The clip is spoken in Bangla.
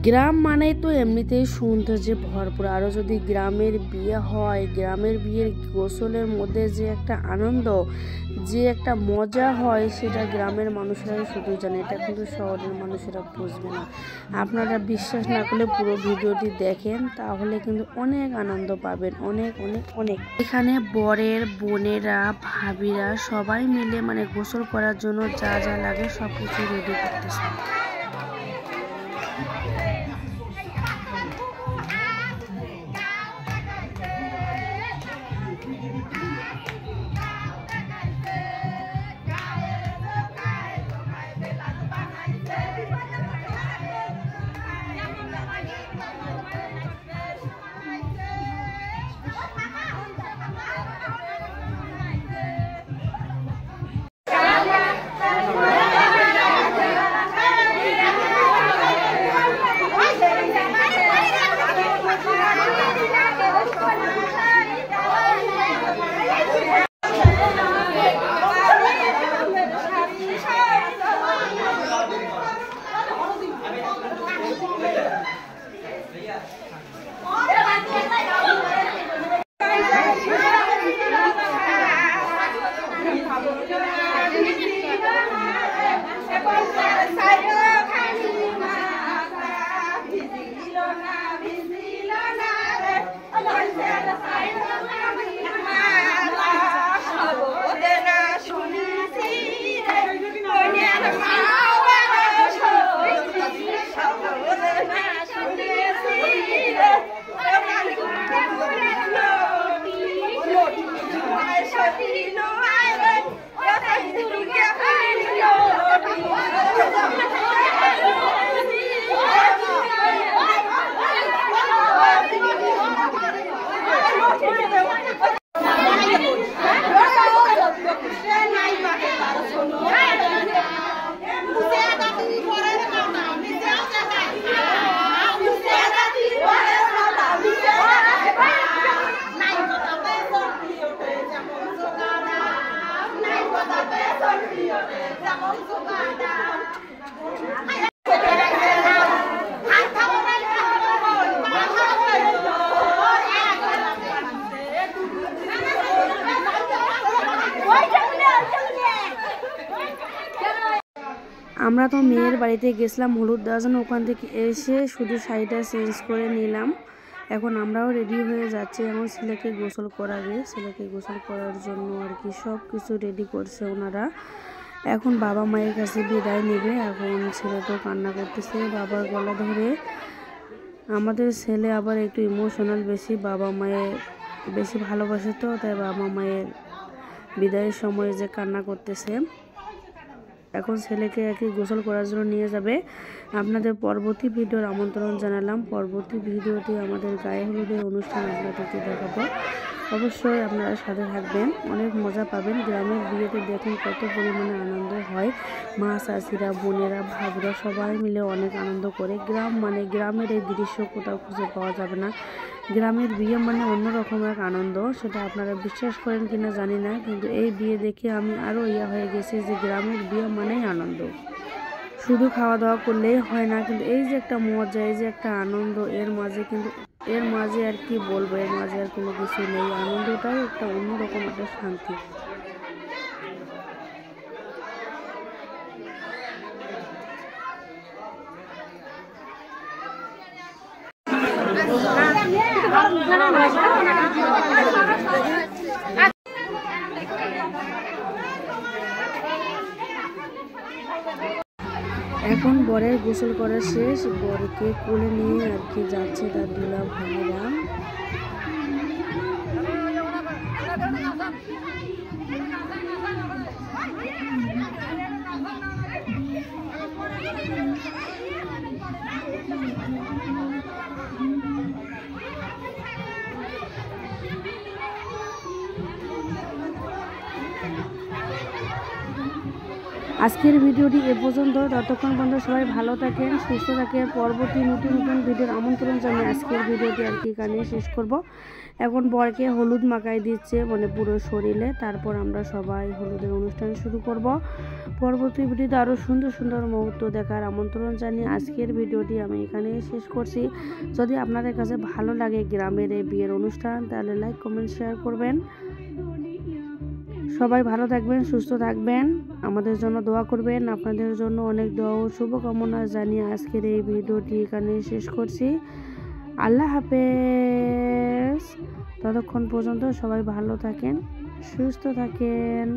গ্রাম মানেই তো এমনিতেই সৌন্দর্যে ভরপুর, আরও যদি গ্রামের বিয়ে হয়, গ্রামের বিয়ের গোসলের মধ্যে যে একটা আনন্দ, যে একটা মজা হয়, সেটা গ্রামের মানুষেরাই শুধু জানে। এটা কিন্তু শহরের মানুষেরা বুঝবে না। আপনারা বিশ্বাস না করলে পুরো ভিডিওটি দেখেন, তাহলে কিন্তু অনেক আনন্দ পাবেন, অনেক অনেক অনেক। এখানে বরের বোনেরা, ভাবিরা সবাই মিলে মানে গোসল করার জন্য যা যা লাগে সব কিছু রেডি করতেছে। আমরা তো মেয়ের বাড়িতে গেছিলাম হলুদ দেওয়ার জন্য, ওখান থেকে এসে শুধু শাড়িটা চেঞ্জ করে নিলাম। এখন আমরাও রেডি হয়ে যাচ্ছি। এখন ছেলেকে গোসল করাবে, ছেলেকে গোসল করার জন্য আর কি সব কিছু রেডি করছে ওনারা। এখন বাবা মায়ের কাছে বিদায় নেবে। এখন ছেলে তো কান্না করতেছে বাবার গলা ধরে। আমাদের ছেলে আবার একটু ইমোশনাল বেশি, বাবা মায়ের বেশি ভালোবাসে, তো তাই বাবা মায়ের বিদায়ের সময় যে কান্না করতেছে। এখন ছেলেকে আর কি গোসল করার জন্য নিয়ে যাবে। আপনাদের পরবর্তী ভিডিওর আমন্ত্রণ জানালাম। পরবর্তী ভিডিওটি আমাদের গায়ে হলুদের অনুষ্ঠান আপনাদেরকে দেখাবো। অবশ্যই আপনারা সাথে থাকবেন, অনেক মজা পাবেন। গ্রামের বিয়েতে দেখুন কত পরিমাণে আনন্দ হয়। মা, চাচিরা, বোনেরা, ভাবিরা সবাই মিলে অনেক আনন্দ করে। গ্রাম মানে গ্রামের এই দৃশ্য কোথাও খুঁজে পাওয়া যাবে না। গ্রামের বিয়ে মানে অন্যরকম এক আনন্দ, সেটা আপনারা বিশ্বাস করেন কিনা জানি না, কিন্তু এই বিয়ে দেখে আমি আরও হয়ে গেছি যে গ্রামের বিয়ে মানেই আনন্দ। শুধু খাওয়া দাওয়া করলেই হয় না, কিন্তু এই যে একটা মজা, এই যে একটা আনন্দ, এর মাঝে আর কি বলবো, এর মাঝে আর কোনো কিছু নেই। আনন্দটাই একটা অন্যরকম একটা শান্তি। এখন বরের গোসল করা শেষ, বরকে কোলে নিয়ে আর কি যাচ্ছে তার দুলা ভাইয়েরা। আজকের ভিডিওটি এ পর্যন্ত। ততক্ষণ পর্যন্ত সবাই ভালো থাকেন, সুস্থ থাকেন। পরবর্তী নতুন নতুন ভিডিওর আমন্ত্রণ জানিয়ে আজকের ভিডিওটি আর কি এখানে শেষ করব। এখন বরকে হলুদ মাখাই দিচ্ছে মানে পুরো শরীরে, তারপর আমরা সবাই হলুদের অনুষ্ঠান শুরু করব। পরবর্তী ভিডিওতে আরও সুন্দর সুন্দর মুহূর্ত দেখার আমন্ত্রণ জানিয়ে আজকের ভিডিওটি আমি এখানে শেষ করছি। যদি আপনাদের কাছে ভালো লাগে গ্রামের এই বিয়ের অনুষ্ঠান, তাহলে লাইক কমেন্ট শেয়ার করবেন। সবাই ভালো থাকবেন, সুস্থ থাকবেন, আমাদের জন্য দোয়া করবেন। আপনাদের জন্য অনেক দোয়া ও শুভকামনা জানিয়ে আজকের এই ভিডিওটি এখানে শেষ করছি। আল্লাহ হাফেজ। ততক্ষণ পর্যন্ত সবাই ভালো থাকেন, সুস্থ থাকেন।